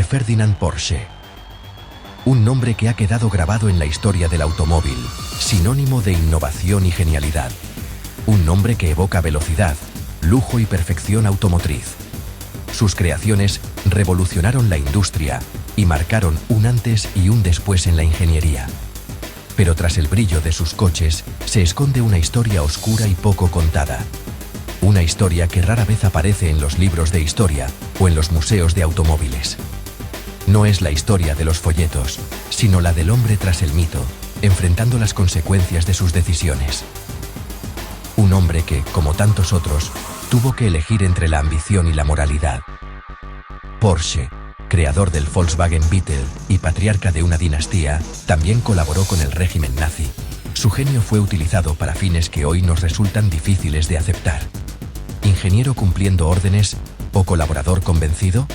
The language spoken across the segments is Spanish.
Ferdinand Porsche. Un nombre que ha quedado grabado en la historia del automóvil, sinónimo de innovación y genialidad. Un nombre que evoca velocidad, lujo y perfección automotriz. Sus creaciones revolucionaron la industria y marcaron un antes y un después en la ingeniería. Pero tras el brillo de sus coches se esconde una historia oscura y poco contada. Una historia que rara vez aparece en los libros de historia o en los museos de automóviles. No es la historia de los folletos, sino la del hombre tras el mito, enfrentando las consecuencias de sus decisiones. Un hombre que, como tantos otros, tuvo que elegir entre la ambición y la moralidad. Porsche, creador del Volkswagen Beetle y patriarca de una dinastía, también colaboró con el régimen nazi. Su genio fue utilizado para fines que hoy nos resultan difíciles de aceptar. ¿Ingeniero cumpliendo órdenes o colaborador convencido?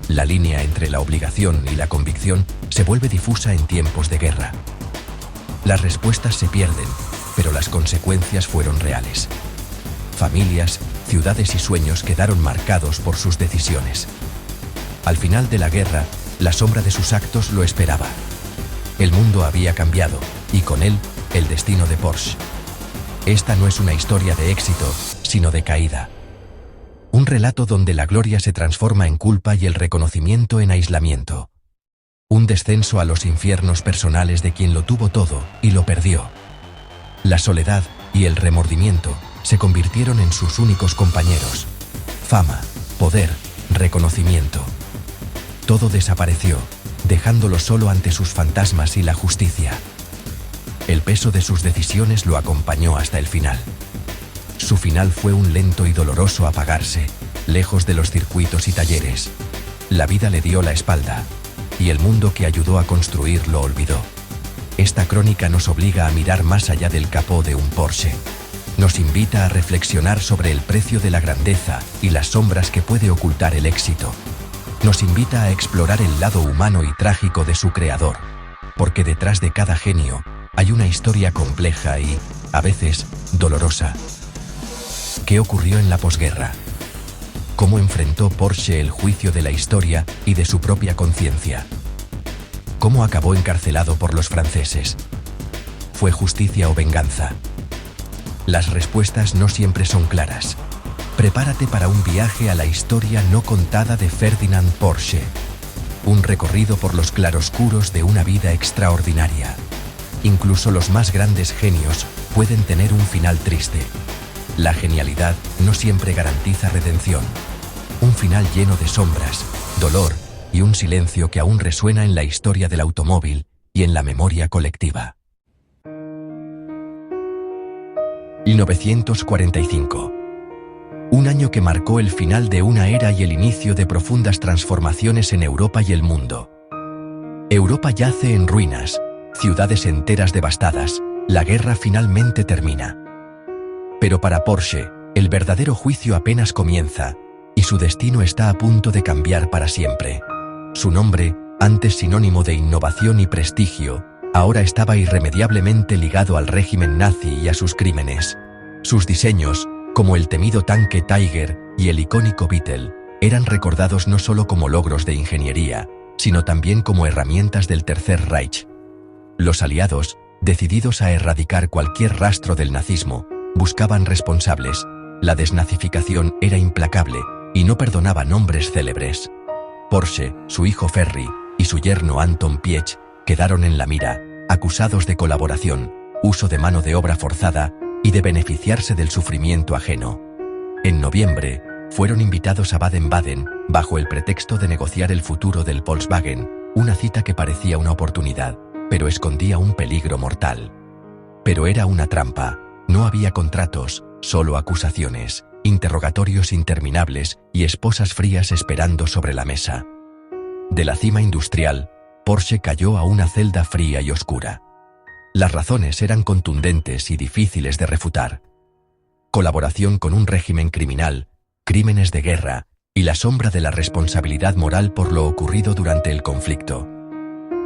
La línea entre la obligación y la convicción se vuelve difusa en tiempos de guerra. Las respuestas se pierden, pero las consecuencias fueron reales. Familias, ciudades y sueños quedaron marcados por sus decisiones. Al final de la guerra, la sombra de sus actos lo esperaba. El mundo había cambiado, y con él, el destino de Porsche. Esta no es una historia de éxito, sino de caída. Un relato donde la gloria se transforma en culpa y el reconocimiento en aislamiento. Un descenso a los infiernos personales de quien lo tuvo todo y lo perdió. La soledad y el remordimiento se convirtieron en sus únicos compañeros. Fama, poder, reconocimiento. Todo desapareció, dejándolo solo ante sus fantasmas y la justicia. El peso de sus decisiones lo acompañó hasta el final. Su final fue un lento y doloroso apagarse, lejos de los circuitos y talleres. La vida le dio la espalda, y el mundo que ayudó a construir lo olvidó. Esta crónica nos obliga a mirar más allá del capó de un Porsche. Nos invita a reflexionar sobre el precio de la grandeza y las sombras que puede ocultar el éxito. Nos invita a explorar el lado humano y trágico de su creador, porque detrás de cada genio hay una historia compleja y, a veces, dolorosa. ¿Qué ocurrió en la posguerra? ¿Cómo enfrentó Porsche el juicio de la historia y de su propia conciencia? ¿Cómo acabó encarcelado por los franceses? ¿Fue justicia o venganza? Las respuestas no siempre son claras. Prepárate para un viaje a la historia no contada de Ferdinand Porsche. Un recorrido por los claroscuros de una vida extraordinaria. Incluso los más grandes genios pueden tener un final triste. La genialidad no siempre garantiza redención. Un final lleno de sombras, dolor y un silencio que aún resuena en la historia del automóvil y en la memoria colectiva. 1945. Un año que marcó el final de una era y el inicio de profundas transformaciones en Europa y el mundo. Europa yace en ruinas, ciudades enteras devastadas, la guerra finalmente termina. Pero para Porsche, el verdadero juicio apenas comienza, y su destino está a punto de cambiar para siempre. Su nombre, antes sinónimo de innovación y prestigio, ahora estaba irremediablemente ligado al régimen nazi y a sus crímenes. Sus diseños, como el temido tanque Tiger y el icónico Beetle, eran recordados no solo como logros de ingeniería, sino también como herramientas del Tercer Reich. Los aliados, decididos a erradicar cualquier rastro del nazismo, buscaban responsables. La desnazificación era implacable y no perdonaba nombres célebres. Porsche, su hijo Ferry y su yerno Anton Piech quedaron en la mira, acusados de colaboración, uso de mano de obra forzada y de beneficiarse del sufrimiento ajeno. En noviembre, fueron invitados a Baden-Baden bajo el pretexto de negociar el futuro del Volkswagen, una cita que parecía una oportunidad, pero escondía un peligro mortal. Pero era una trampa. No había contratos, solo acusaciones, interrogatorios interminables y esposas frías esperando sobre la mesa. De la cima industrial, Porsche cayó a una celda fría y oscura. Las razones eran contundentes y difíciles de refutar. Colaboración con un régimen criminal, crímenes de guerra y la sombra de la responsabilidad moral por lo ocurrido durante el conflicto.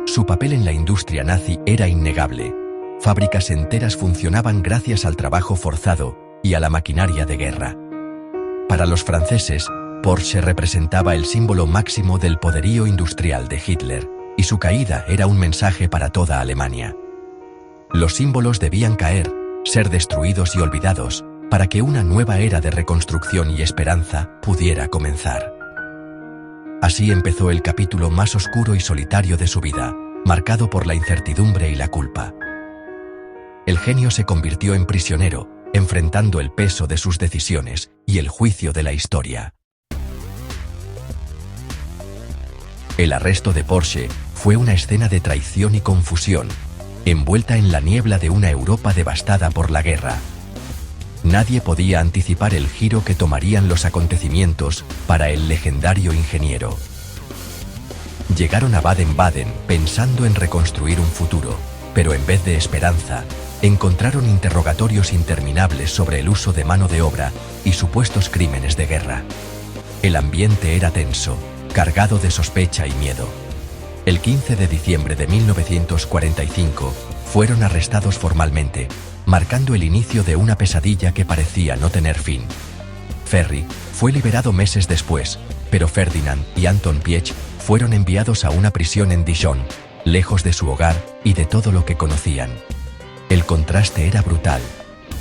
Su papel en la industria nazi era innegable. Fábricas enteras funcionaban gracias al trabajo forzado y a la maquinaria de guerra. Para los franceses, Porsche representaba el símbolo máximo del poderío industrial de Hitler, y su caída era un mensaje para toda Alemania. Los símbolos debían caer, ser destruidos y olvidados, para que una nueva era de reconstrucción y esperanza pudiera comenzar. Así empezó el capítulo más oscuro y solitario de su vida, marcado por la incertidumbre y la culpa. El genio se convirtió en prisionero, enfrentando el peso de sus decisiones y el juicio de la historia. El arresto de Porsche fue una escena de traición y confusión, envuelta en la niebla de una Europa devastada por la guerra. Nadie podía anticipar el giro que tomarían los acontecimientos para el legendario ingeniero. Llegaron a Baden-Baden pensando en reconstruir un futuro, pero en vez de esperanza, encontraron interrogatorios interminables sobre el uso de mano de obra y supuestos crímenes de guerra. El ambiente era tenso, cargado de sospecha y miedo. El 15 de diciembre de 1945 fueron arrestados formalmente, marcando el inicio de una pesadilla que parecía no tener fin. Ferry fue liberado meses después, pero Ferdinand y Anton Piëch fueron enviados a una prisión en Dijon, lejos de su hogar y de todo lo que conocían. El contraste era brutal,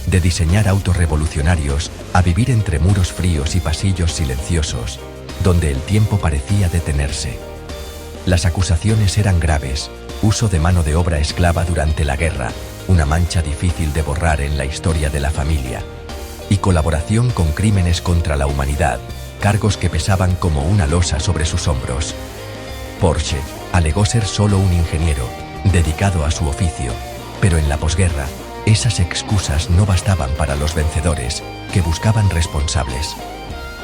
de diseñar autos revolucionarios a vivir entre muros fríos y pasillos silenciosos, donde el tiempo parecía detenerse. Las acusaciones eran graves: uso de mano de obra esclava durante la guerra, una mancha difícil de borrar en la historia de la familia, y colaboración con crímenes contra la humanidad, cargos que pesaban como una losa sobre sus hombros. Porsche alegó ser solo un ingeniero, dedicado a su oficio, pero en la posguerra, esas excusas no bastaban para los vencedores, que buscaban responsables.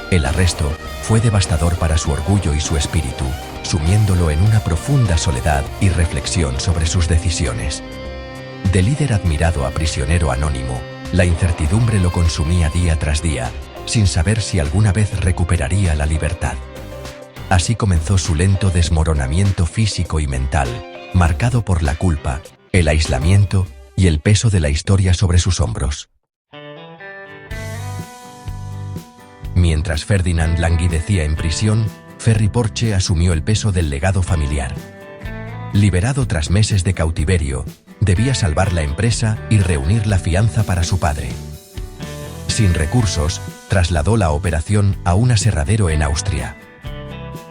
El arresto fue devastador para su orgullo y su espíritu, sumiéndolo en una profunda soledad y reflexión sobre sus decisiones. De líder admirado a prisionero anónimo, la incertidumbre lo consumía día tras día, sin saber si alguna vez recuperaría la libertad. Así comenzó su lento desmoronamiento físico y mental, marcado por la culpa, el aislamiento y el peso de la historia sobre sus hombros. Mientras Ferdinand languidecía en prisión, Ferry Porsche asumió el peso del legado familiar. Liberado tras meses de cautiverio, debía salvar la empresa y reunir la fianza para su padre. Sin recursos, trasladó la operación a un aserradero en Austria.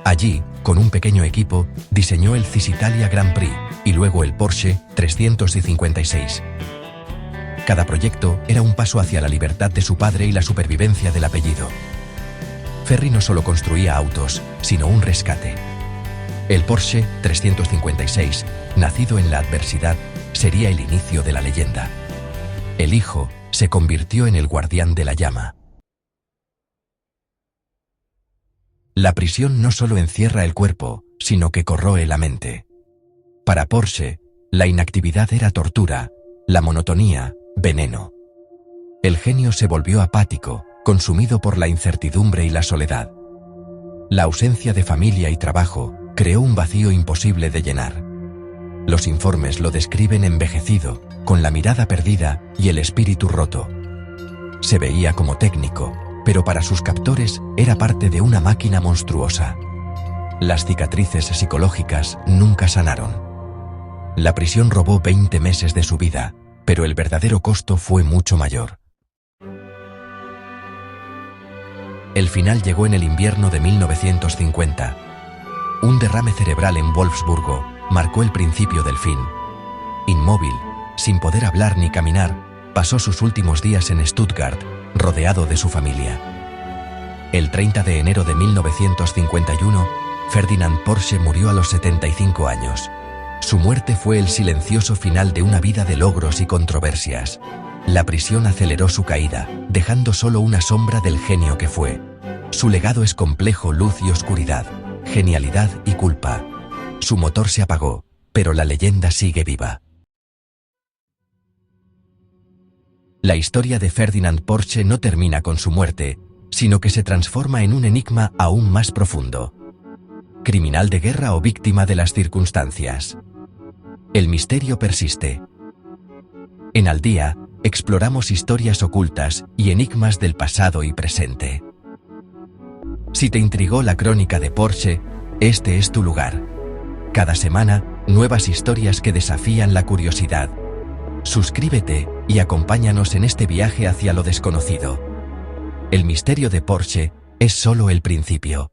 Allí, con un pequeño equipo, diseñó el Cisitalia Grand Prix y luego el Porsche 356. Cada proyecto era un paso hacia la libertad de su padre y la supervivencia del apellido. Ferry no solo construía autos, sino un rescate. El Porsche 356, nacido en la adversidad, sería el inicio de la leyenda. El hijo se convirtió en el guardián de la llama. La prisión no solo encierra el cuerpo, sino que corroe la mente. Para Porsche, la inactividad era tortura, la monotonía, veneno. El genio se volvió apático, consumido por la incertidumbre y la soledad. La ausencia de familia y trabajo creó un vacío imposible de llenar. Los informes lo describen envejecido, con la mirada perdida y el espíritu roto. Se veía como técnico, pero para sus captores era parte de una máquina monstruosa. Las cicatrices psicológicas nunca sanaron. La prisión robó 20 meses de su vida, pero el verdadero costo fue mucho mayor. El final llegó en el invierno de 1950. Un derrame cerebral en Wolfsburgo marcó el principio del fin. Inmóvil, sin poder hablar ni caminar, pasó sus últimos días en Stuttgart, rodeado de su familia. El 30 de enero de 1951, Ferdinand Porsche murió a los 75 años. Su muerte fue el silencioso final de una vida de logros y controversias. La prisión aceleró su caída, dejando solo una sombra del genio que fue. Su legado es complejo: luz y oscuridad, genialidad y culpa. Su motor se apagó, pero la leyenda sigue viva. La historia de Ferdinand Porsche no termina con su muerte, sino que se transforma en un enigma aún más profundo. ¿Criminal de guerra o víctima de las circunstancias? El misterio persiste. En Al Día, exploramos historias ocultas y enigmas del pasado y presente. Si te intrigó la crónica de Porsche, este es tu lugar. Cada semana, nuevas historias que desafían la curiosidad. Suscríbete y acompáñanos en este viaje hacia lo desconocido. El misterio de Porsche es solo el principio.